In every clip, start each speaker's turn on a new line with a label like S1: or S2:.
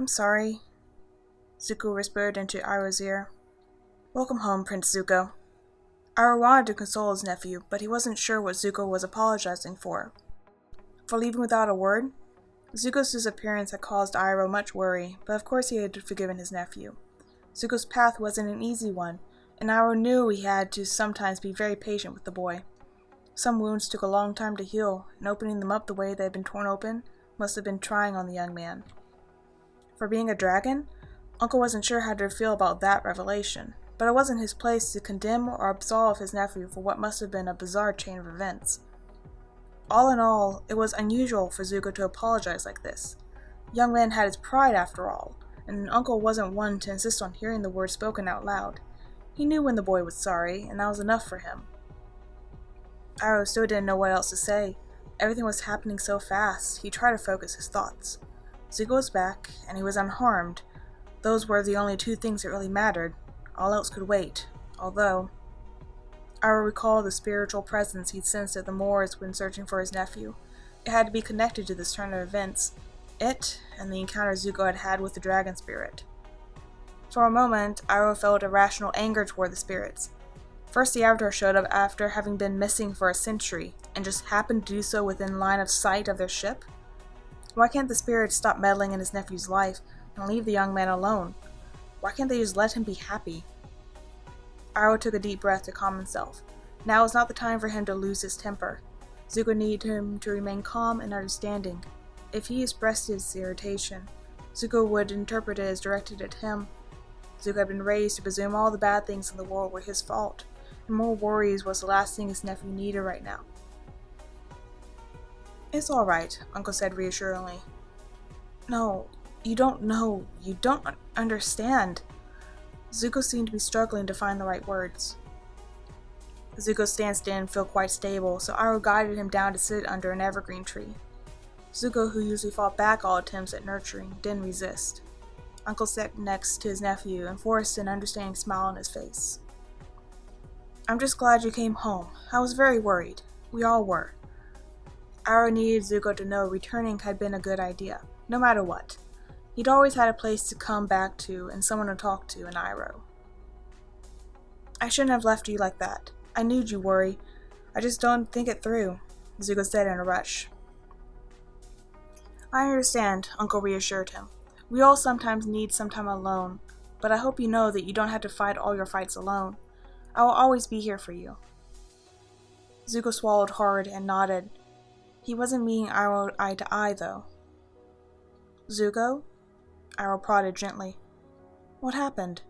S1: I'm sorry, Zuko whispered into Iroh's ear. Welcome home, Prince Zuko. Iroh wanted to console his nephew, but he wasn't sure what Zuko was apologizing for. For leaving without a word? Zuko's disappearance had caused Iroh much worry, but of course he had forgiven his nephew. Zuko's path wasn't an easy one, and Iroh knew he had to sometimes be very patient with the boy. Some wounds took a long time to heal, and opening them up the way they had been torn open must have been trying on the young man. For being a dragon, Uncle wasn't sure how to feel about that revelation, but it wasn't his place to condemn or absolve his nephew for what must have been a bizarre chain of events. All in all, it was unusual for Zuko to apologize like this. The young man had his pride after all, and Uncle wasn't one to insist on hearing the words spoken out loud. He knew when the boy was sorry, and that was enough for him. Iroh still didn't know what else to say. Everything was happening so fast, he tried to focus his thoughts. Zuko was back, and he was unharmed. Those were the only two things that really mattered. All else could wait, although Iroh recalled the spiritual presence he'd sensed at the moors when searching for his nephew. It had to be connected to this turn of events. It, and the encounter Zuko had had with the dragon spirit. For a moment, Iroh felt irrational anger toward the spirits. First, the Avatar showed up after having been missing for a century, and just happened to do so within line of sight of their ship. Why can't the spirits stop meddling in his nephew's life and leave the young man alone? Why can't they just let him be happy? Iroh took a deep breath to calm himself. Now was not the time for him to lose his temper. Zuko needed him to remain calm and understanding. If he expressed his irritation, Zuko would interpret it as directed at him. Zuko had been raised to presume all the bad things in the world were his fault, and more worries was the last thing his nephew needed right now. It's all right, Uncle said reassuringly. No, you don't know. You don't understand. Zuko seemed to be struggling to find the right words. Zuko's stance didn't feel quite stable, so Iroh guided him down to sit under an evergreen tree. Zuko, who usually fought back all attempts at nurturing, didn't resist. Uncle sat next to his nephew and forced an understanding smile on his face. I'm just glad you came home. I was very worried. We all were. Iroh needed Zuko to know returning had been a good idea, no matter what. He'd always had a place to come back to and someone to talk to in Iroh. I shouldn't have left you like that. I knew you'd worry. I just don't think it through, Zuko said in a rush. I understand, Uncle reassured him. We all sometimes need some time alone, but I hope you know that you don't have to fight all your fights alone. I will always be here for you. Zuko swallowed hard and nodded. He wasn't meeting Iroh eye to eye, though. Zuko? Iroh prodded gently. What happened?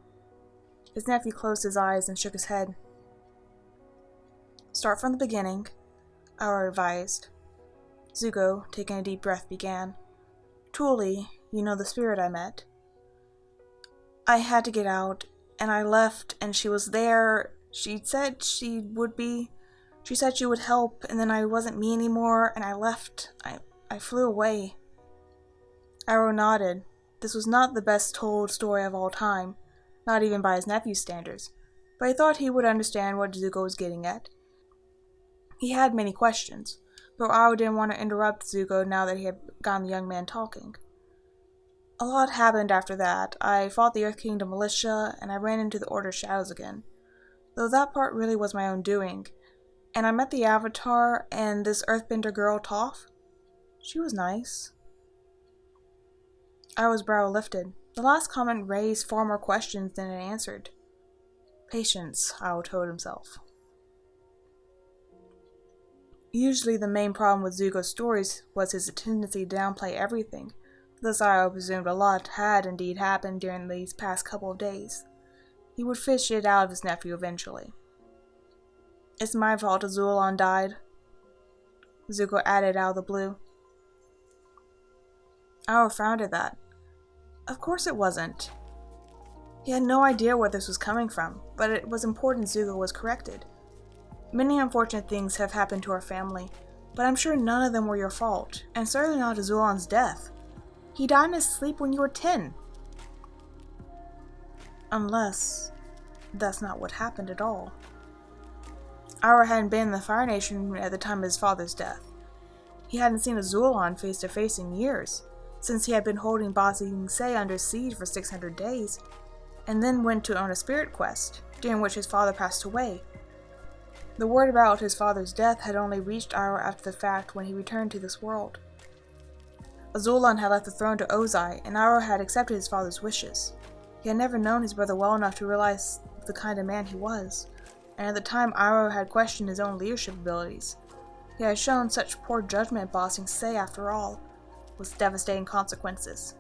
S1: His nephew closed his eyes and shook his head. Start from the beginning, Iroh advised. Zuko, taking a deep breath, began. Truly, you know the spirit I met. I had to get out, and I left, and she was there. She said she would be. She said she would help, and then I wasn't me anymore, and I left. I flew away. Iroh nodded. This was not the best told story of all time, not even by his nephew's standards, but he thought he would understand what Zuko was getting at. He had many questions, but Iroh didn't want to interrupt Zuko now that he had gotten the young man talking. A lot happened after that. I fought the Earth Kingdom militia, and I ran into the Order of Shadows again. Though that part really was my own doing. And I met the Avatar and this Earthbender girl, Toph. She was nice. Iroh's brow lifted. The last comment raised far more questions than it answered. Patience, Iroh told himself. Usually the main problem with Zuko's stories was his tendency to downplay everything. Thus Iroh presumed a lot had indeed happened during these past couple of days. He would fish it out of his nephew eventually. It's my fault Azulon died, Zuko added out of the blue. Iroh frowned at that. Of course it wasn't. He had no idea where this was coming from, but it was important Zuko was corrected. Many unfortunate things have happened to our family, but I'm sure none of them were your fault, and certainly not Azulon's death. He died in his sleep when you were 10. Unless that's not what happened at all. Iroh hadn't been in the Fire Nation at the time of his father's death. He hadn't seen Azulon face to face in years. since he had been holding Ba Sing Se under siege for 600 days, and then went on a spirit quest, during which his father passed away. The word about his father's death had only reached Iroh after the fact when he returned to this world. Azulan had left the throne to Ozai, and Iroh had accepted his father's wishes. He had never known his brother well enough to realize the kind of man he was, and at the time Iroh had questioned his own leadership abilities. He had shown such poor judgment Ba Sing Se, after all, with devastating consequences.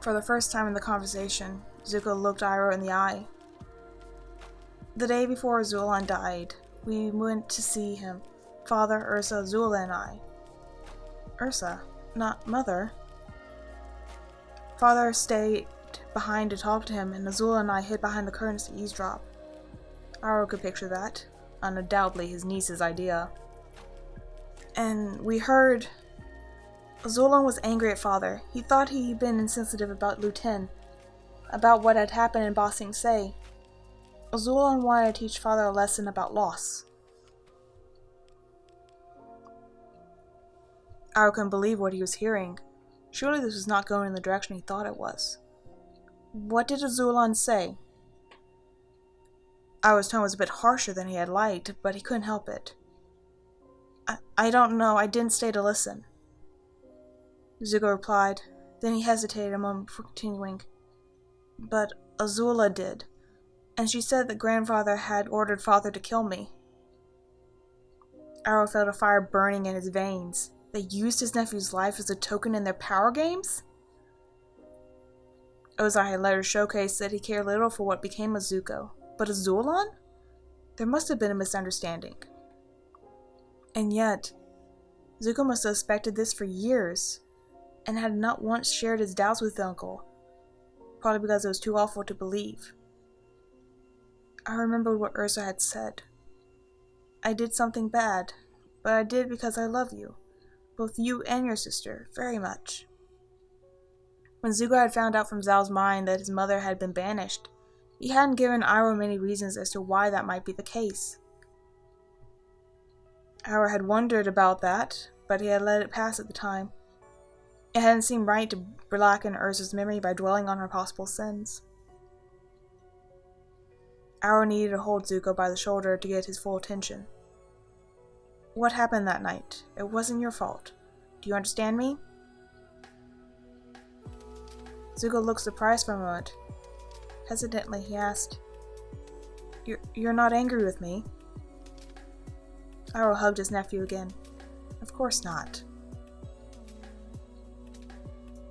S1: For the first time in the conversation, Zuko looked Iroh in the eye. The day before Azulan died, we went to see him, Father, Ursa, Zula, and I. Ursa, not Mother. Father stayed behind to talk to him, and Azula and I hid behind the curtains to eavesdrop. Iroh could picture that, undoubtedly his niece's idea. And we heard... Azulan was angry at Father. He thought he'd been insensitive about Luten, about what had happened in Ba Sing Se. Azulan wanted to teach Father a lesson about loss. Iroh couldn't believe what he was hearing. Surely this was not going in the direction he thought it was. What did Azulan say? Iroh's tone was a bit harsher than he had liked, but he couldn't help it. I don't know, I didn't stay to listen. Zuko replied. Then he hesitated a moment before continuing. But Azula did, and she said that grandfather had ordered Father to kill me. Iroh felt a fire burning in his veins. They used his nephew's life as a token in their power games? Ozai had later showcased that he cared little for what became of Zuko, but Azulan? There must have been a misunderstanding. And yet, Zuko must have suspected this for years, and had not once shared his doubts with Uncle, probably because it was too awful to believe. I remembered what Ursa had said. I did something bad, but I did because I love you, both you and your sister, very much. When Zuko had found out from Zhao's mind that his mother had been banished, he hadn't given Iroh many reasons as to why that might be the case. Iroh had wondered about that, but he had let it pass at the time. It hadn't seemed right to blacken Ursa's memory by dwelling on her possible sins. Iroh needed to hold Zuko by the shoulder to get his full attention. What happened that night? It wasn't your fault. Do you understand me? Zuko looked surprised for a moment. Hesitantly, he asked, You're not angry with me? Iroh hugged his nephew again. Of course not.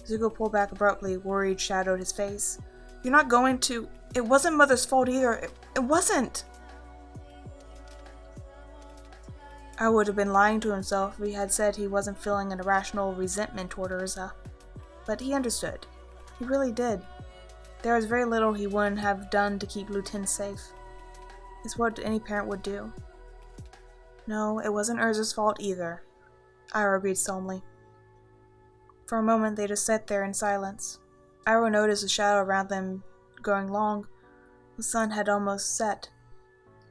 S1: Zuko pulled back abruptly, worried shadowed his face. You're not going to... It wasn't Mother's fault either. It wasn't! I would have been lying to himself if he had said he wasn't feeling an irrational resentment toward Ursa. But he understood. He really did. There was very little he wouldn't have done to keep Luten safe. It's what any parent would do. No, it wasn't Ursa's fault either, Iroh agreed solemnly. For a moment they just sat there in silence. Iroh noticed the shadow around them growing long. The sun had almost set.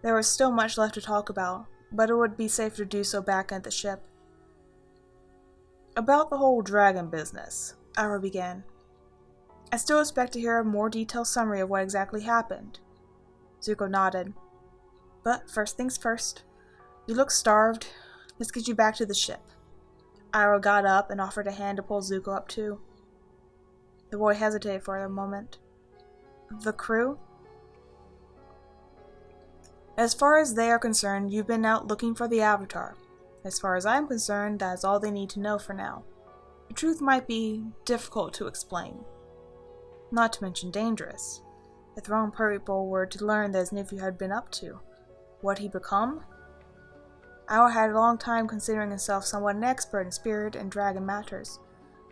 S1: There was still much left to talk about, but it would be safe to do so back at the ship. About the whole dragon business, Iroh began. I still expect to hear a more detailed summary of what exactly happened. Zuko nodded. But first things first. You look starved. Let's get you back to the ship. Iroh got up and offered a hand to pull Zuko up too. The boy hesitated for a moment. The crew? As far as they are concerned, you've been out looking for the Avatar. As far as I am concerned, that is all they need to know for now. The truth might be difficult to explain. Not to mention dangerous. If the wrong people were to learn that his nephew had been up to, what he'd become? Iroh had a long time considering himself somewhat an expert in spirit and dragon matters,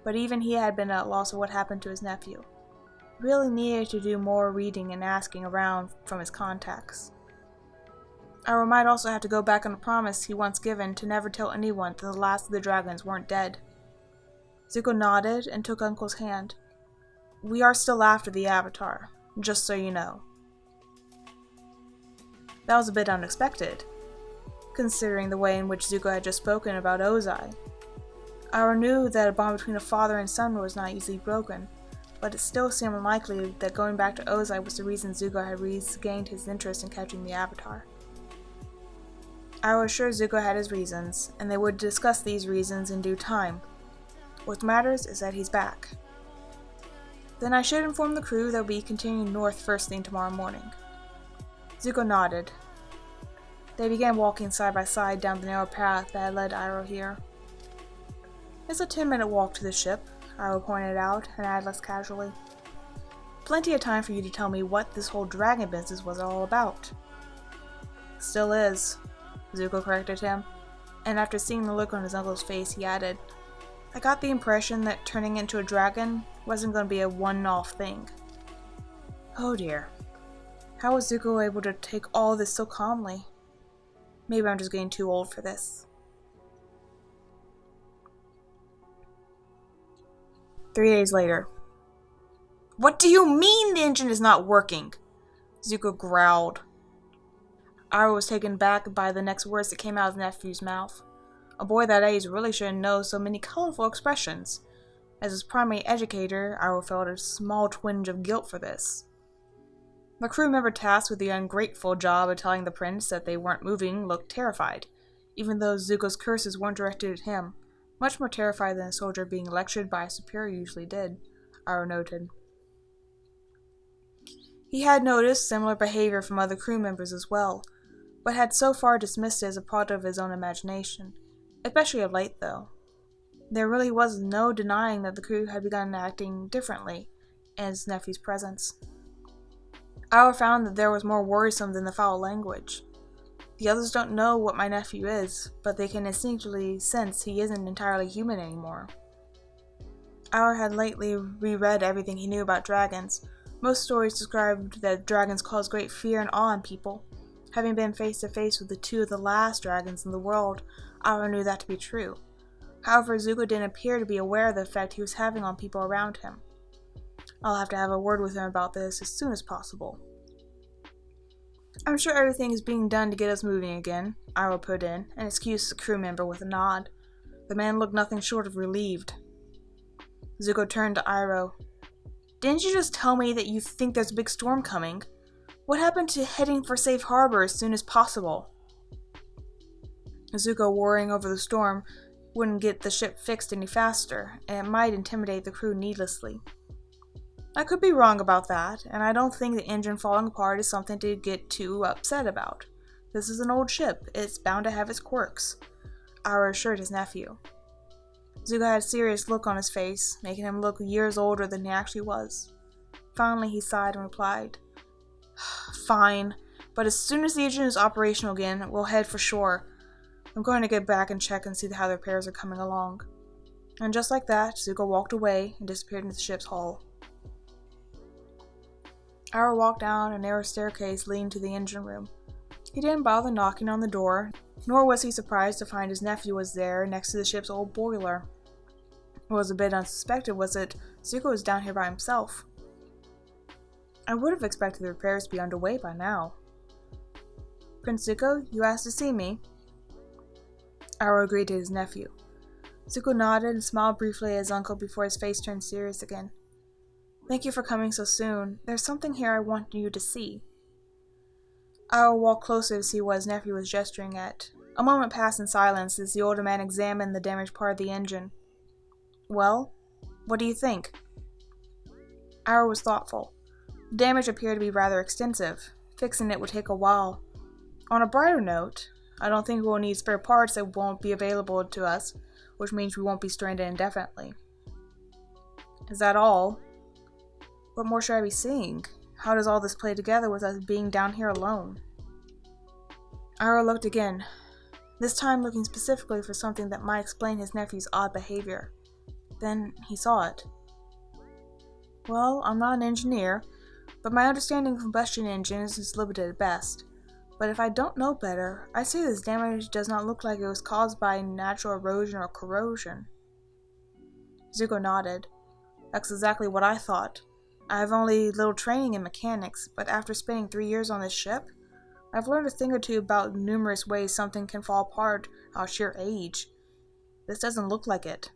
S1: but even he had been at a loss of what happened to his nephew. He really needed to do more reading and asking around from his contacts. Iroh might also have to go back on a promise he once given to never tell anyone that the last of the dragons weren't dead. Zuko nodded and took Uncle's hand. We are still after the Avatar, just so you know. That was a bit unexpected, considering the way in which Zuko had just spoken about Ozai. I knew that a bond between a father and son was not easily broken, but it still seemed unlikely that going back to Ozai was the reason Zuko had regained his interest in catching the Avatar. I was sure Zuko had his reasons, and they would discuss these reasons in due time. What matters is that he's back. Then I should inform the crew that we'll be continuing north first thing tomorrow morning. Zuko nodded. They began walking side by side down the narrow path that had led Iroh here. It's a 10-minute walk to the ship, Iroh pointed out, and added less casually. Plenty of time for you to tell me what this whole dragon business was all about. Still is, Zuko corrected him, and after seeing the look on his uncle's face, he added, I got the impression that turning into a dragon wasn't going to be a one-off thing. Oh dear. How was Zuko able to take all this so calmly? Maybe I'm just getting too old for this. 3 days later. What do you mean the engine is not working? Zuko growled. Iroh was taken back by the next words that came out of his nephew's mouth. A boy that age really shouldn't know so many colorful expressions. As his primary educator, Iroh felt a small twinge of guilt for this. The crew member tasked with the ungrateful job of telling the prince that they weren't moving looked terrified, even though Zuko's curses weren't directed at him. Much more terrified than a soldier being lectured by a superior usually did, Iroh noted. He had noticed similar behavior from other crew members as well, but had so far dismissed it as a product of his own imagination, especially of late though. There really was no denying that the crew had begun acting differently in his nephew's presence. Iroh found that there was more worrisome than the foul language. The others don't know what my nephew is, but they can instinctively sense he isn't entirely human anymore. Iroh had lately reread everything he knew about dragons. Most stories described that dragons cause great fear and awe in people. Having been face to face with the two of the last dragons in the world, Iroh knew that to be true. However, Zuko didn't appear to be aware of the effect he was having on people around him. I'll have to have a word with him about this as soon as possible. I'm sure everything is being done to get us moving again, Iroh put in, and excused the crew member with a nod. The man looked nothing short of relieved. Zuko turned to Iroh. Didn't you just tell me that you think there's a big storm coming? What happened to heading for safe harbor as soon as possible? Zuko worrying over the storm wouldn't get the ship fixed any faster, and it might intimidate the crew needlessly. I could be wrong about that, and I don't think the engine falling apart is something to get too upset about. This is an old ship. It's bound to have its quirks. Iroh assured his nephew. Zuko had a serious look on his face, making him look years older than he actually was. Finally, he sighed and replied, Fine, but as soon as the engine is operational again, we'll head for shore. I'm going to get back and check and see how the repairs are coming along. And just like that, Zuko walked away and disappeared into the ship's hull. Iroh walked down a narrow staircase leading to the engine room. He didn't bother knocking on the door, nor was he surprised to find his nephew was there next to the ship's old boiler. What was a bit unsuspected was that Zuko was down here by himself. I would have expected the repairs to be underway by now. Prince Zuko, you asked to see me? Iroh agreed to his nephew. Zuko nodded and smiled briefly at his uncle before his face turned serious again. Thank you for coming so soon. There's something here I want you to see. Iroh walked closer to see what his nephew was gesturing at. A moment passed in silence as the older man examined the damaged part of the engine. Well, what do you think? Iroh was thoughtful. The damage appeared to be rather extensive. Fixing it would take a while. On a brighter note, I don't think we'll need spare parts that won't be available to us, which means we won't be stranded indefinitely. Is that all? What more should I be seeing? How does all this play together with us being down here alone? Iroh looked again, this time looking specifically for something that might explain his nephew's odd behavior. Then he saw it. Well, I'm not an engineer, but my understanding of combustion engines is limited at best. But if I don't know better, I say this damage does not look like it was caused by natural erosion or corrosion. Zuko nodded. That's exactly what I thought. I have only little training in mechanics, but after spending 3 years on this ship, I've learned a thing or two about numerous ways something can fall apart out of sheer age. This doesn't look like it.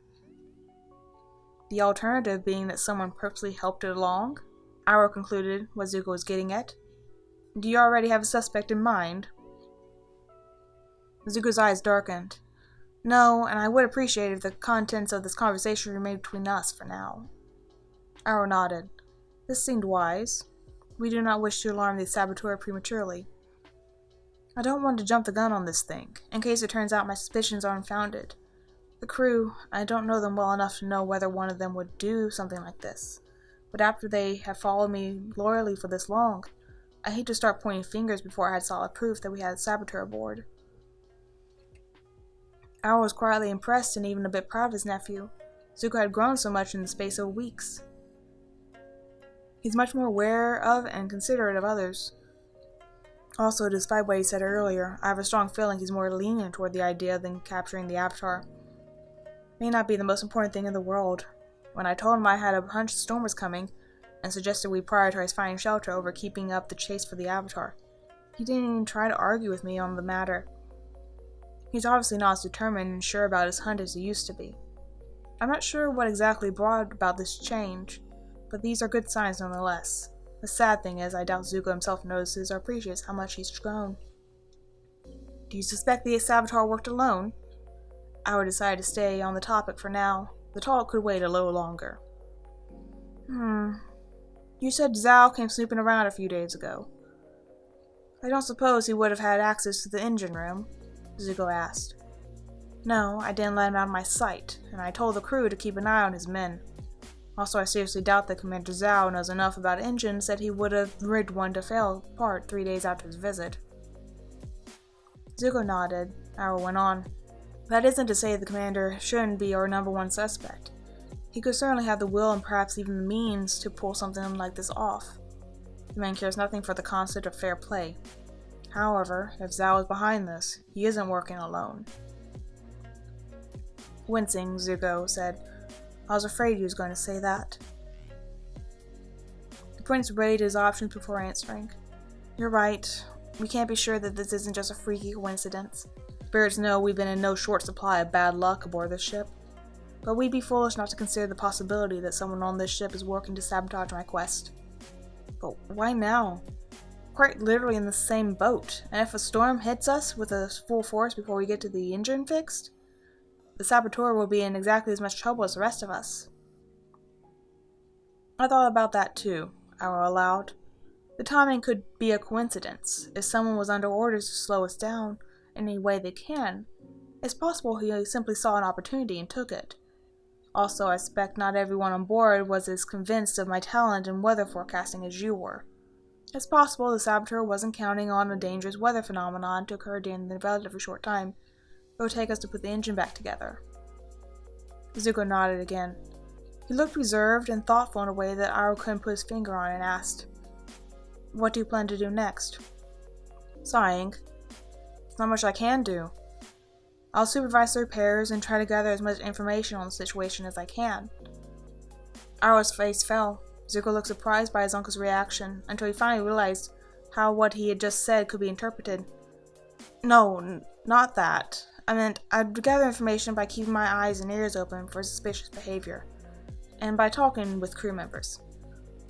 S1: The alternative being that someone purposely helped it along? Iroh concluded what Zuko was getting at. Do you already have a suspect in mind? Zuko's eyes darkened. No, and I would appreciate if the contents of this conversation remained between us for now. Iroh nodded. This seemed wise. We do not wish to alarm the saboteur prematurely. I don't want to jump the gun on this thing, in case it turns out my suspicions are unfounded. The crew, I don't know them well enough to know whether one of them would do something like this. But after they have followed me loyally for this long, I hate to start pointing fingers before I had solid proof that we had a saboteur aboard. Iroh was quietly impressed and even a bit proud of his nephew. Zuko had grown so much in the space of weeks. He's much more aware of and considerate of others. Also, despite what he said earlier, I have a strong feeling he's more lenient toward the idea than capturing the Avatar. May not be the most important thing in the world. When I told him I had a hunch the storm was coming, and suggested we prioritize finding shelter over keeping up the chase for the Avatar, he didn't even try to argue with me on the matter. He's obviously not as determined and sure about his hunt as he used to be. I'm not sure what exactly brought about this change, but these are good signs nonetheless. The sad thing is, I doubt Zuko himself notices or appreciates how much he's grown. Do you suspect the saboteur worked alone? I would decide to stay on the topic for now. The talk could wait a little longer. You said Zhao came snooping around a few days ago. I don't suppose he would have had access to the engine room? Zuko asked. No, I didn't let him out of my sight, and I told the crew to keep an eye on his men. Also, I seriously doubt that Commander Zhao knows enough about engines that he would have rigged one to fail apart 3 days after his visit. Zuko nodded. Iroh went on. That isn't to say the commander shouldn't be our number one suspect. He could certainly have the will and perhaps even the means to pull something like this off. The man cares nothing for the concept of fair play. However, if Zhao is behind this, he isn't working alone. Wincing, Zuko said, I was afraid he was going to say that. The prince weighed his options before answering. You're right. We can't be sure that this isn't just a freaky coincidence. Spirits know we've been in no short supply of bad luck aboard this ship. But we'd be foolish not to consider the possibility that someone on this ship is working to sabotage my quest. But why now? Quite literally in the same boat, and if a storm hits us with a full force before we get to the engine fixed, the saboteur will be in exactly as much trouble as the rest of us. I thought about that too, Iroh allowed. The timing could be a coincidence. If someone was under orders to slow us down in any way they can, it's possible he simply saw an opportunity and took it. Also, I suspect not everyone on board was as convinced of my talent in weather forecasting as you were. It's possible the saboteur wasn't counting on a dangerous weather phenomenon to occur during the relatively short time it would take us to put the engine back together. Zuko nodded again. He looked reserved and thoughtful in a way that Iroh couldn't put his finger on and asked, What do you plan to do next? Sighing. There's not much I can do. I'll supervise the repairs and try to gather as much information on the situation as I can. Iroh's face fell. Zuko looked surprised by his uncle's reaction until he finally realized how what he had just said could be interpreted. No, not that. I meant I'd gather information by keeping my eyes and ears open for suspicious behavior, and by talking with crew members.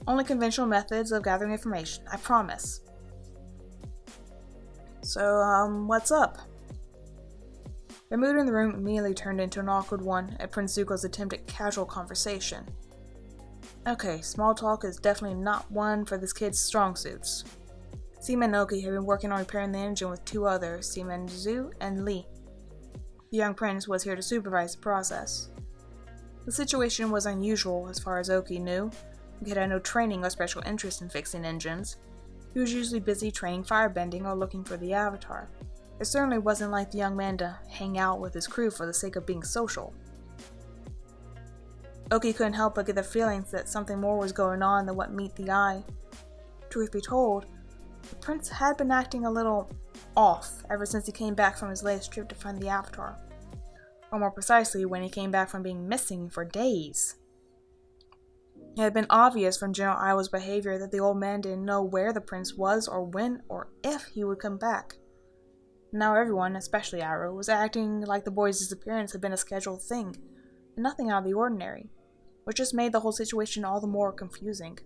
S1: Only conventional methods of gathering information, I promise. So, what's up? The mood in the room immediately turned into an awkward one at Prince Zuko's attempt at casual conversation. Okay, small talk is definitely not one for this kid's strong suits. Seaman Oki had been working on repairing the engine with 2 others, Seaman Zhu and Li. The young prince was here to supervise the process. The situation was unusual as far as Oki knew. He had no training or special interest in fixing engines. He was usually busy training firebending or looking for the Avatar. It certainly wasn't like the young man to hang out with his crew for the sake of being social. Oki couldn't help but get the feelings that something more was going on than what met the eye. Truth be told, the prince had been acting a little off ever since he came back from his latest trip to find the Avatar. Or more precisely, when he came back from being missing for days. It had been obvious from General Iroh's behavior that the old man didn't know where the prince was or when or if he would come back. Now everyone, especially Iroh, was acting like the boy's disappearance had been a scheduled thing, and nothing out of the ordinary. which just made the whole situation all the more confusing.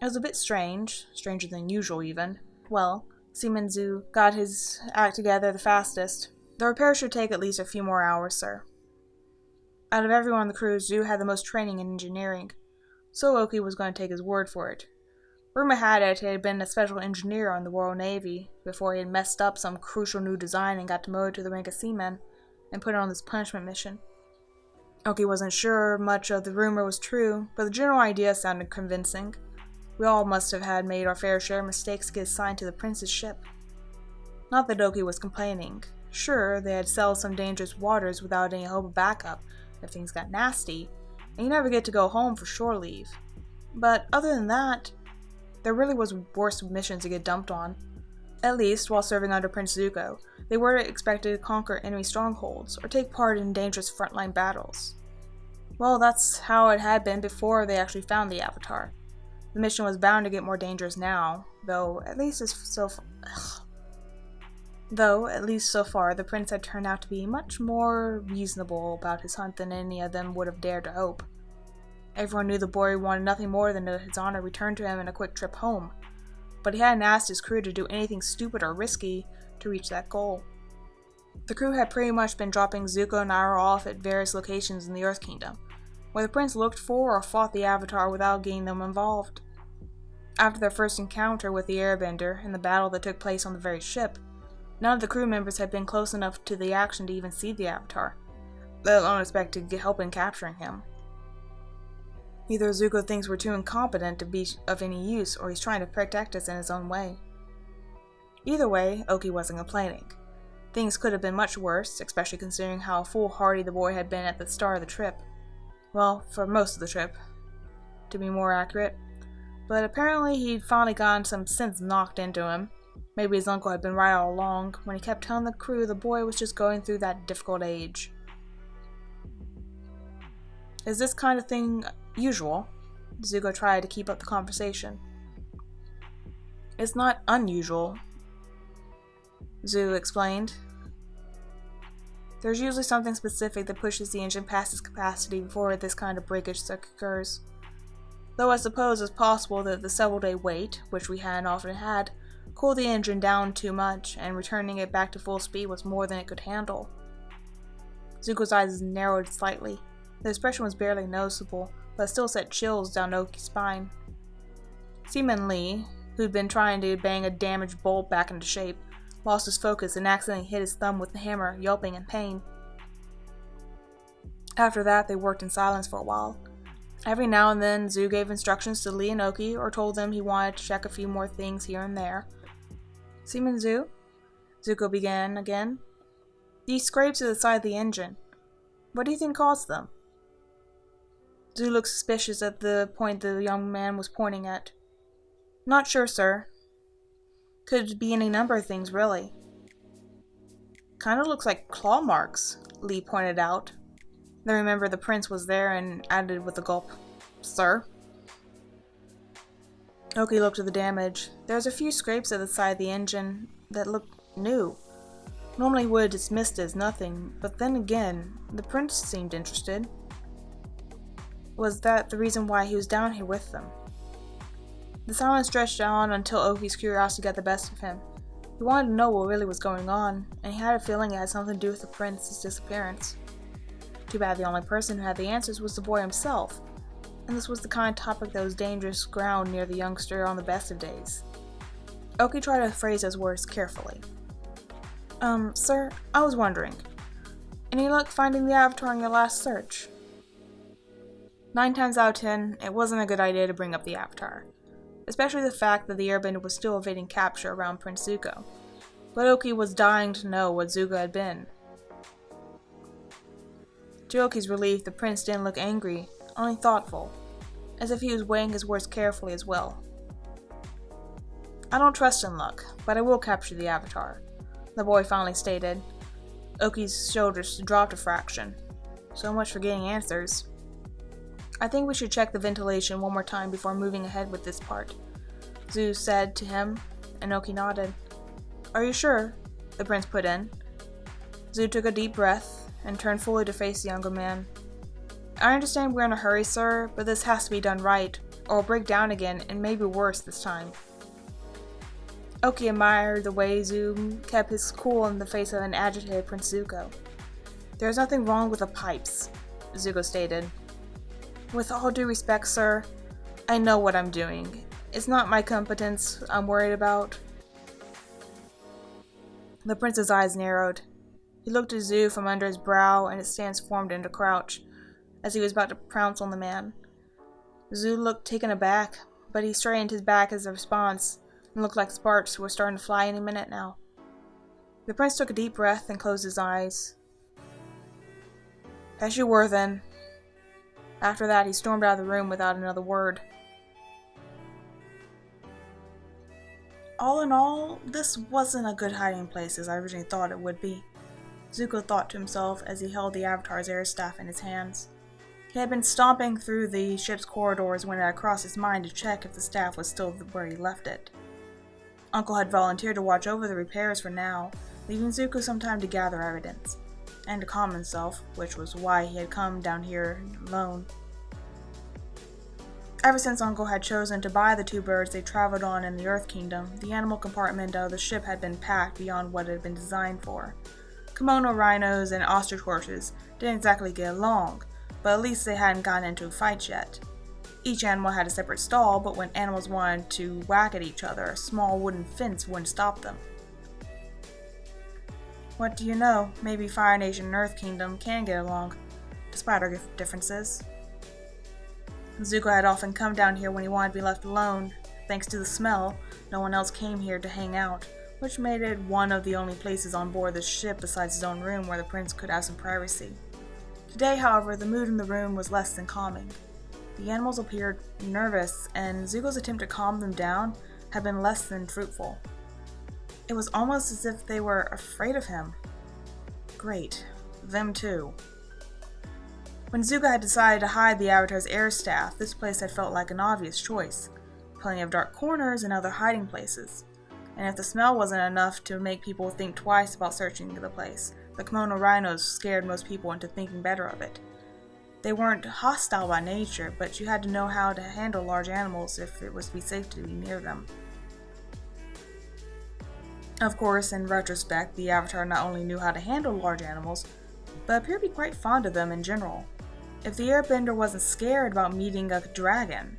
S1: It was a bit strange, stranger than usual even. Well, Seaman Zu got his act together the fastest. The repair should take at least a few more hours, sir. Out of everyone on the crew, Zu had the most training in engineering, so Oki was going to take his word for it. Rumor had it he had been a special engineer on the Royal Navy before he had messed up some crucial new design and got demoted to the rank of seaman and put on this punishment mission. Oki wasn't sure much of the rumor was true, but the general idea sounded convincing. We all must have had made our fair share of mistakes to get assigned to the prince's ship. Not that Oki was complaining. Sure, they had sailed some dangerous waters without any hope of backup if things got nasty, and you never get to go home for shore leave. But other than that, there really was worse missions to get dumped on. At least, while serving under Prince Zuko, they were expected to conquer enemy strongholds or take part in dangerous frontline battles. Well, that's how it had been before they actually found the Avatar. The mission was bound to get more dangerous now, though at least so far the prince had turned out to be much more reasonable about his hunt than any of them would have dared to hope. Everyone knew the boy wanted nothing more than his honor returned to him in a quick trip home, but he hadn't asked his crew to do anything stupid or risky to reach that goal. The crew had pretty much been dropping Zuko and Iroh off at various locations in the Earth Kingdom, where the prince looked for or fought the Avatar without getting them involved. After their first encounter with the Airbender and the battle that took place on the very ship, none of the crew members had been close enough to the action to even see the Avatar, let alone expect to get help in capturing him. Either Zuko thinks we're too incompetent to be of any use, or he's trying to protect us in his own way. Either way, Oki wasn't complaining. Things could have been much worse, especially considering how foolhardy the boy had been at the start of the trip. Well, for most of the trip, to be more accurate. But apparently he'd finally gotten some sense knocked into him. Maybe his uncle had been right all along, when he kept telling the crew the boy was just going through that difficult age. Is this kind of thing usual? Zuko tried to keep up the conversation. It's not unusual, Zu explained. There's usually something specific that pushes the engine past its capacity before this kind of breakage occurs. Though I suppose it's possible that the several-day wait, which we hadn't often had, cooled the engine down too much, and returning it back to full speed was more than it could handle. Zuko's eyes narrowed slightly. The expression was barely noticeable, but still sent chills down Oki's spine. Seaman Lee, who'd been trying to bang a damaged bolt back into shape, lost his focus and accidentally hit his thumb with the hammer, yelping in pain. After that, they worked in silence for a while. Every now and then, Zu gave instructions to Lee and Oki, or told them he wanted to check a few more things here and there. Seaman Zu? Zuko began again. These scrapes at the side of the engine. What do you think caused them? Zu looked suspicious at the point the young man was pointing at. Not sure, sir. Could be any number of things, really. Kinda looks like claw marks, Lee pointed out. Then remembered the prince was there and added with a gulp, Sir? Oki looked at the damage. There's a few scrapes at the side of the engine that looked new. Normally would have dismissed it as nothing, but then again, the prince seemed interested. Was that the reason why he was down here with them? The silence stretched on until Oki's curiosity got the best of him. He wanted to know what really was going on, and he had a feeling it had something to do with the prince's disappearance. Too bad the only person who had the answers was the boy himself, and this was the kind of topic that was dangerous ground near the youngster on the best of days. Oki tried to phrase his words carefully. Sir, I was wondering, any luck finding the Avatar in your last search? 9 times out of 10, it wasn't a good idea to bring up the Avatar, especially the fact that the Airbender was still evading capture around Prince Zuko. But Oki was dying to know what Zuko had been. To Oki's relief, the prince didn't look angry, only thoughtful, as if he was weighing his words carefully as well. I don't trust in luck, but I will capture the Avatar, the boy finally stated. Oki's shoulders dropped a fraction. So much for getting answers. I think we should check the ventilation one more time before moving ahead with this part, Zu said to him, and Oki nodded. Are you sure? The prince put in. Zu took a deep breath and turned fully to face the younger man. I understand we're in a hurry, sir, but this has to be done right, or it'll break down again, and maybe worse this time. Oki admired the way Zoom kept his cool in the face of an agitated Prince Zuko. There's nothing wrong with the pipes, Zuko stated. With all due respect, sir, I know what I'm doing. It's not my competence I'm worried about. The prince's eyes narrowed. He looked at Zu from under his brow, and his stance formed into crouch, as he was about to pounce on the man. Zu looked taken aback, but he straightened his back as a response, and looked like sparks were starting to fly any minute now. The prince took a deep breath and closed his eyes. As you were, then. After that, he stormed out of the room without another word. All in all, this wasn't a good hiding place as I originally thought it would be, Zuko thought to himself as he held the Avatar's air staff in his hands. He had been stomping through the ship's corridors when it had crossed his mind to check if the staff was still where he left it. Uncle had volunteered to watch over the repairs for now, leaving Zuko some time to gather evidence, and to calm himself, which was why he had come down here alone. Ever since Uncle had chosen to buy the two birds they traveled on in the Earth Kingdom, the animal compartment of the ship had been packed beyond what it had been designed for. Kimono rhinos and ostrich horses didn't exactly get along, but at least they hadn't gotten into fights yet. Each animal had a separate stall, but when animals wanted to whack at each other, a small wooden fence wouldn't stop them. What do you know, maybe Fire Nation and Earth Kingdom can get along, despite our differences. Zuko had often come down here when he wanted to be left alone. Thanks to the smell, no one else came here to hang out, which made it one of the only places on board the ship besides his own room where the prince could have some privacy. Today, however, the mood in the room was less than calming. The animals appeared nervous, and Zuko's attempt to calm them down had been less than fruitful. It was almost as if they were afraid of him. Great. Them too. When Zuko had decided to hide the Avatar's air staff, this place had felt like an obvious choice. Plenty of dark corners and other hiding places. And if the smell wasn't enough to make people think twice about searching the place, the kimono rhinos scared most people into thinking better of it. They weren't hostile by nature, but you had to know how to handle large animals if it was to be safe to be near them. Of course, in retrospect, the Avatar not only knew how to handle large animals, but appeared to be quite fond of them in general. If the airbender wasn't scared about meeting a dragon,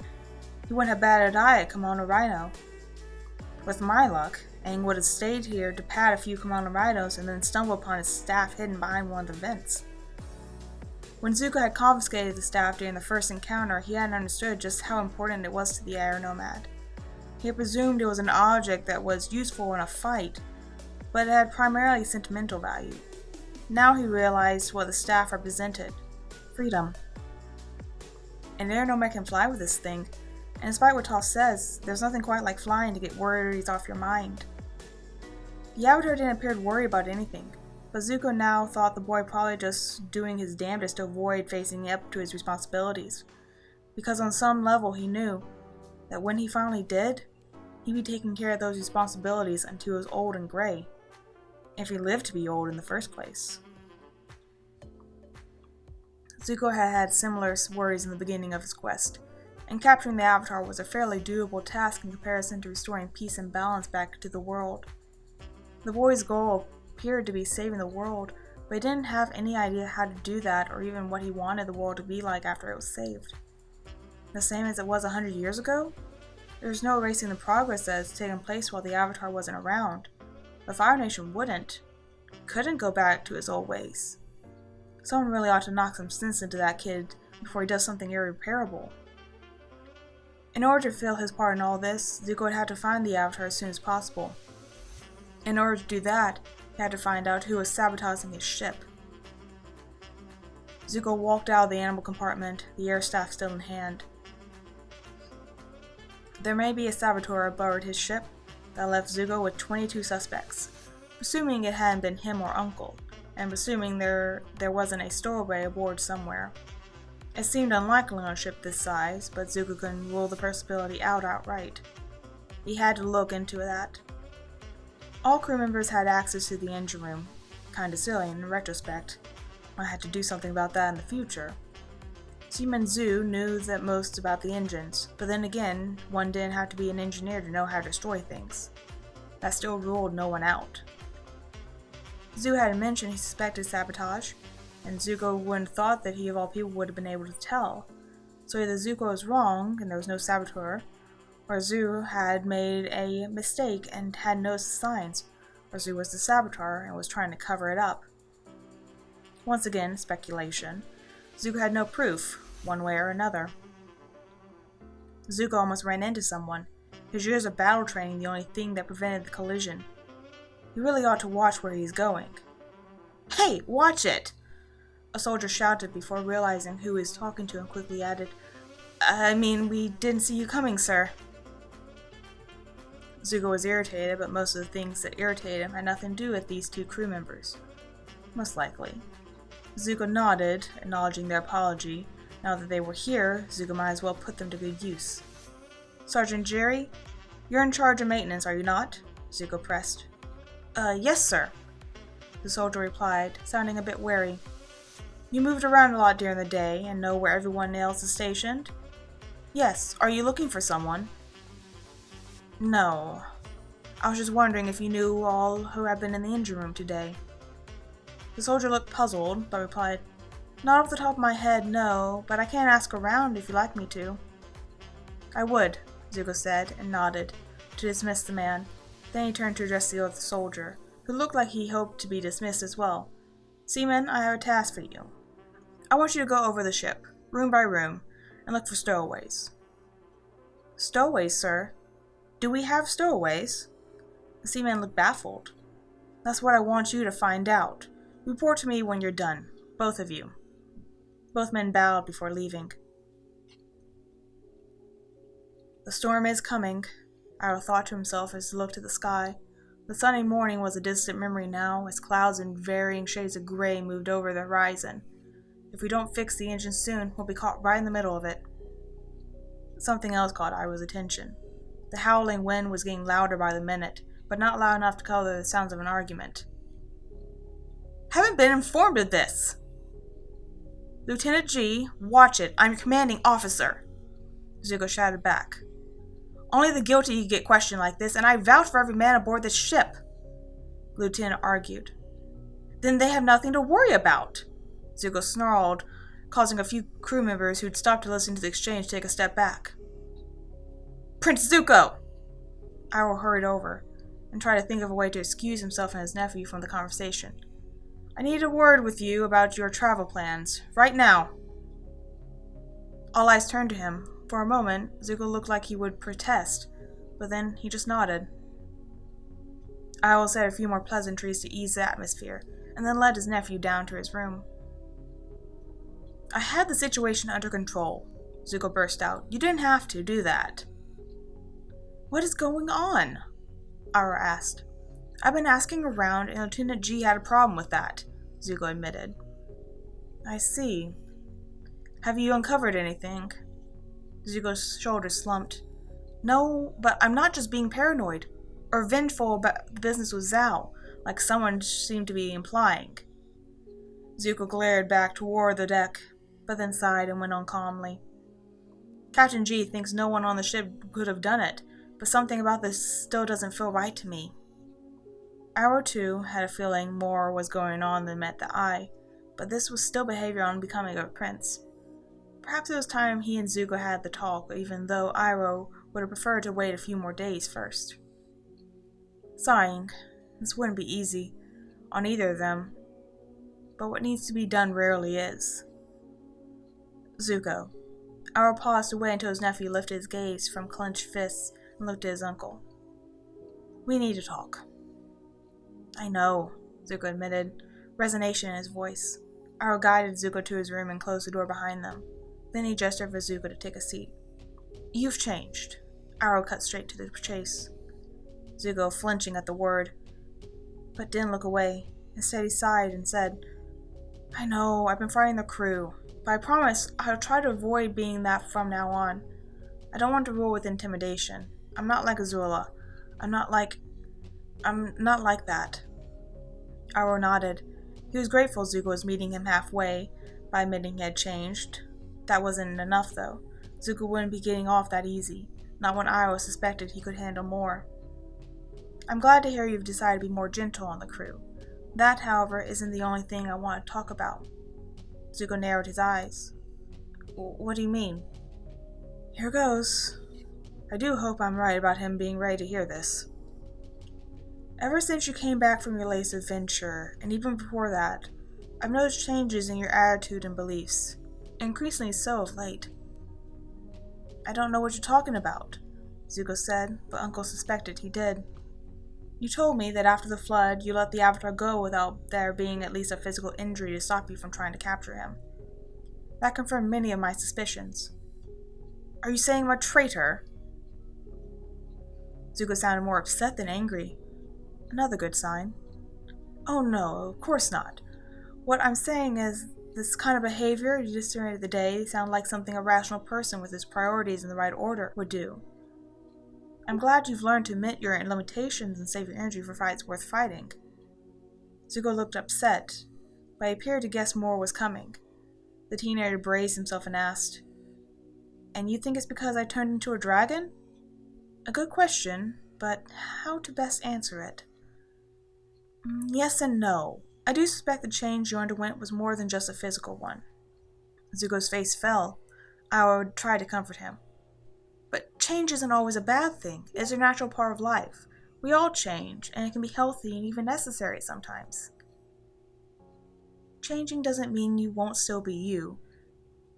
S1: he wouldn't have batted an eye at kimono rhino. With my luck, Aang would have stayed here to pat a few kimono rhinos and then stumble upon his staff hidden behind one of the vents. When Zuko had confiscated the staff during the first encounter, he hadn't understood just how important it was to the air nomad. He had presumed it was an object that was useful in a fight, but it had primarily sentimental value. Now he realized what the staff represented: freedom. An air nomad can fly with this thing, and despite what Toph says, there's nothing quite like flying to get worries off your mind. The Avatar didn't appear to worry about anything, but Zuko now thought the boy probably just doing his damnedest to avoid facing up to his responsibilities, because on some level he knew that when he finally did, he'd be taking care of those responsibilities until he was old and gray, if he lived to be old in the first place. Zuko had had similar worries in the beginning of his quest, and capturing the Avatar was a fairly doable task in comparison to restoring peace and balance back to the world. The boy's goal appeared to be saving the world, but he didn't have any idea how to do that or even what he wanted the world to be like after it was saved. The same as it was 100 years ago? There was no erasing the progress that had taken place while the Avatar wasn't around. The Fire Nation couldn't go back to its old ways. Someone really ought to knock some sense into that kid before he does something irreparable. In order to fulfill his part in all this, Zuko would have to find the Avatar as soon as possible. In order to do that, he had to find out who was sabotaging his ship. Zuko walked out of the animal compartment, the air staff still in hand. There may be a saboteur aboard his ship. That left Zuko with 22 suspects, presuming it hadn't been him or Uncle, and presuming there wasn't a stowaway aboard somewhere. It seemed unlikely on a ship this size, but Zuko couldn't rule the possibility out outright. He had to look into that. All crew members had access to the engine room. Kinda silly in retrospect. I had to do something about that in the future. Seaman Zhu knew that most about the engines, but then again, one didn't have to be an engineer to know how to destroy things. That still ruled no one out. Zhu had mentioned he suspected sabotage, and Zuko wouldn't have thought that he of all people would have been able to tell. So either Zuko was wrong and there was no saboteur, or Zhu had made a mistake and had noticed the signs, or Zhu was the saboteur and was trying to cover it up. Once again, speculation. Zuko had no proof, one way or another. Zuko almost ran into someone, his years of battle training the only thing that prevented the collision. He really ought to watch where he's going. "Hey, watch it!" A soldier shouted before realizing who he was talking to and quickly added, we didn't see you coming, sir." Zuko was irritated, but most of the things that irritated him had nothing to do with these two crew members. Most likely. Zuko nodded, acknowledging their apology. Now that they were here, Zuko might as well put them to good use. "Sergeant Jerry, you're in charge of maintenance, are you not?" Zuko pressed. Yes, sir," the soldier replied, sounding a bit wary. "You moved around a lot during the day and know where everyone else is stationed?" "Yes. Are you looking for someone?" "No. I was just wondering if you knew all who have been in the engine room today." The soldier looked puzzled, but replied, "Not off the top of my head, no, but I can ask around if you'd like me to." "I would," Zuko said, and nodded, to dismiss the man. Then he turned to address the other soldier, who looked like he hoped to be dismissed as well. "Seaman, I have a task for you. I want you to go over the ship, room by room, and look for stowaways." "Stowaways, sir? Do we have stowaways?" The seaman looked baffled. "That's what I want you to find out. Report to me when you're done, both of you." Both men bowed before leaving. "The storm is coming," Iroh thought to himself as he looked at the sky. The sunny morning was a distant memory now, as clouds in varying shades of gray moved over the horizon. If we don't fix the engine soon, we'll be caught right in the middle of it. Something else caught Iroh's attention. The howling wind was getting louder by the minute, but not loud enough to color the sounds of an argument. "Haven't been informed of this!" "Lieutenant G, watch it. I'm your commanding officer," Zuko shouted back. "Only the guilty get questioned like this, and I vouch for every man aboard this ship," the lieutenant argued. "Then they have nothing to worry about," Zuko snarled, causing a few crew members who'd stopped to listen to the exchange to take a step back. "Prince Zuko!" Iroh hurried over and tried to think of a way to excuse himself and his nephew from the conversation. "I need a word with you about your travel plans, right now." All eyes turned to him. For a moment, Zuko looked like he would protest, but then he just nodded. Iroh said a few more pleasantries to ease the atmosphere, and then led his nephew down to his room. "I had the situation under control," Zuko burst out. "You didn't have to do that." "What is going on?" Iroh asked. "I've been asking around, and Lieutenant G had a problem with that," Zuko admitted. "I see. Have you uncovered anything?" Zuko's shoulders slumped. "No, but I'm not just being paranoid, or vengeful about the business with Zhao, like someone seemed to be implying." Zuko glared back toward the deck, but then sighed and went on calmly. "Captain G thinks no one on the ship could have done it, but something about this still doesn't feel right to me." Iroh, too, had a feeling more was going on than met the eye, but this was still behavior unbecoming of a prince. Perhaps it was time he and Zuko had the talk, even though Iroh would have preferred to wait a few more days first. Sighing, this wouldn't be easy on either of them, but what needs to be done rarely is. "Zuko." Iroh paused to wait until his nephew lifted his gaze from clenched fists and looked at his uncle. "We need to talk." "I know," Zuko admitted, resignation in his voice. Iroh guided Zuko to his room and closed the door behind them. Then he gestured for Zuko to take a seat. "You've changed." Iroh cut straight to the chase. Zuko flinching at the word, but didn't look away. Instead he sighed and said, "I know, I've been fighting the crew, but I promise I'll try to avoid being that from now on. I don't want to rule with intimidation. I'm not like Azula. I'm not like that." Iroh nodded. He was grateful Zuko was meeting him halfway by admitting he had changed. That wasn't enough, though. Zuko wouldn't be getting off that easy, not when Iroh suspected he could handle more. I'm glad to hear you've decided to be more gentle on the crew. That, however, isn't the only thing I want to talk about. Zuko narrowed his eyes. What do you mean? Here goes. I do hope I'm right about him being ready to hear this. Ever since you came back from your latest adventure, and even before that, I've noticed changes in your attitude and beliefs, increasingly so of late. I don't know what you're talking about, Zuko said, but Uncle suspected he did. You told me that after the flood, you let the Avatar go without there being at least a physical injury to stop you from trying to capture him. That confirmed many of my suspicions. Are you saying I'm a traitor? Zuko sounded more upset than angry. Another good sign. Oh no, of course not. What I'm saying is, this kind of behavior you just during the day sound like something a rational person with his priorities in the right order would do. I'm glad you've learned to admit your limitations and save your energy for fights worth fighting. Zuko looked upset, but he appeared to guess more was coming. The teenager braced himself and asked, And you think it's because I turned into a dragon? A good question, but how to best answer it? Yes and no. I do suspect the change you underwent was more than just a physical one. Zuko's face fell. Iroh tried to comfort him. But change isn't always a bad thing. It's a natural part of life. We all change, and it can be healthy and even necessary sometimes. Changing doesn't mean you won't still be you.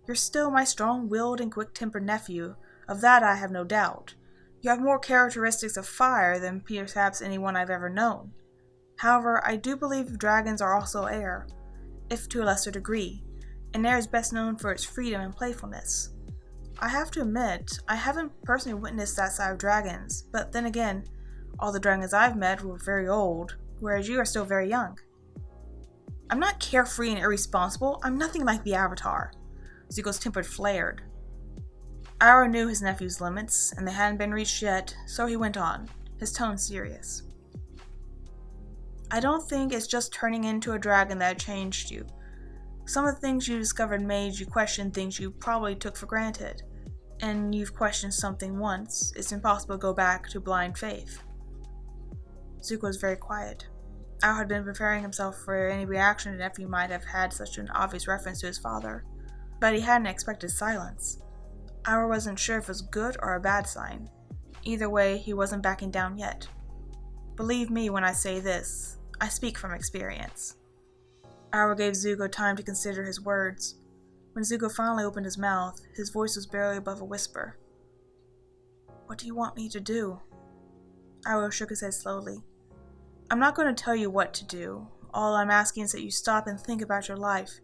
S1: You're still my strong-willed and quick-tempered nephew. Of that I have no doubt. You have more characteristics of fire than perhaps anyone I've ever known. However, I do believe dragons are also air, if to a lesser degree, and air is best known for its freedom and playfulness. I have to admit, I haven't personally witnessed that side of dragons, but then again, all the dragons I've met were very old, whereas you are still very young. I'm not carefree and irresponsible. I'm nothing like the Avatar. Zuko's temper flared. Iroh knew his nephew's limits, and they hadn't been reached yet, so he went on, his tone serious. I don't think it's just turning into a dragon that changed you. Some of the things you discovered made you question things you probably took for granted. And you've questioned something once, it's impossible to go back to blind faith. Zuko was very quiet. Iroh had been preparing himself for any reaction his nephew might have had such an obvious reference to his father, but he hadn't expected silence. Iroh wasn't sure if it was good or a bad sign. Either way, he wasn't backing down yet. Believe me when I say this, I speak from experience. Iroh gave Zuko time to consider his words. When Zuko finally opened his mouth, his voice was barely above a whisper. What do you want me to do? Iroh shook his head slowly. I'm not going to tell you what to do. All I'm asking is that you stop and think about your life,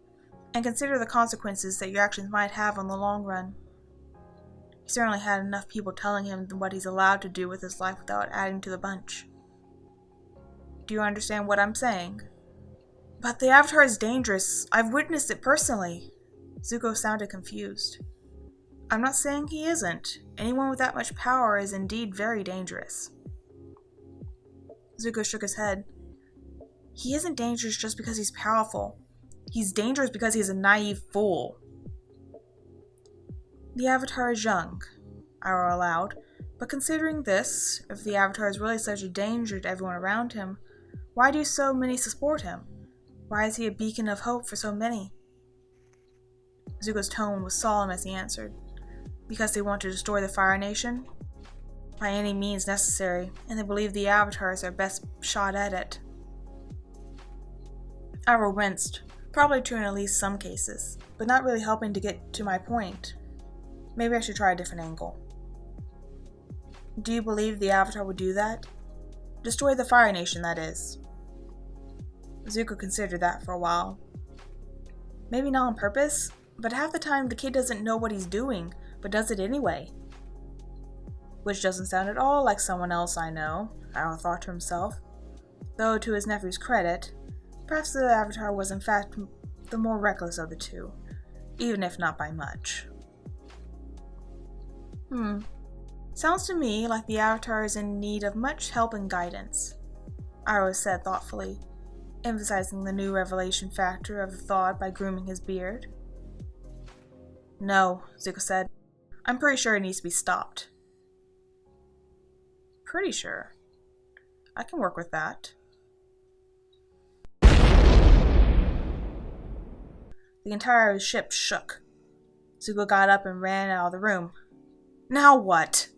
S1: and consider the consequences that your actions might have on the long run. He certainly had enough people telling him what he's allowed to do with his life without adding to the bunch. Do you understand what I'm saying? But the Avatar is dangerous. I've witnessed it personally. Zuko sounded confused. I'm not saying he isn't. Anyone with that much power is indeed very dangerous. Zuko shook his head. He isn't dangerous just because he's powerful. He's dangerous because he's a naive fool. The Avatar is young, Iroh allowed, but considering this, if the Avatar is really such a danger to everyone around him, why do so many support him? Why is he a beacon of hope for so many? Zuko's tone was solemn as he answered. Because they want to destroy the Fire Nation? By any means necessary, and they believe the Avatar is their best shot at it. Iroh winced, probably true in at least some cases, but not really helping to get to my point. Maybe I should try a different angle. Do you believe the Avatar would do that? Destroy the Fire Nation, that is. Zuko considered that for a while. Maybe not on purpose, but half the time the kid doesn't know what he's doing, but does it anyway. Which doesn't sound at all like someone else I know, Iroh thought to himself. Though to his nephew's credit, perhaps the Avatar was in fact the more reckless of the two, even if not by much. Sounds to me like the Avatar is in need of much help and guidance, Iroh said thoughtfully, emphasizing the new revelation factor of the thought by grooming his beard. No, Zuko said. I'm pretty sure it needs to be stopped. Pretty sure. I can work with that. The entire ship shook. Zuko got up and ran out of the room. Now what?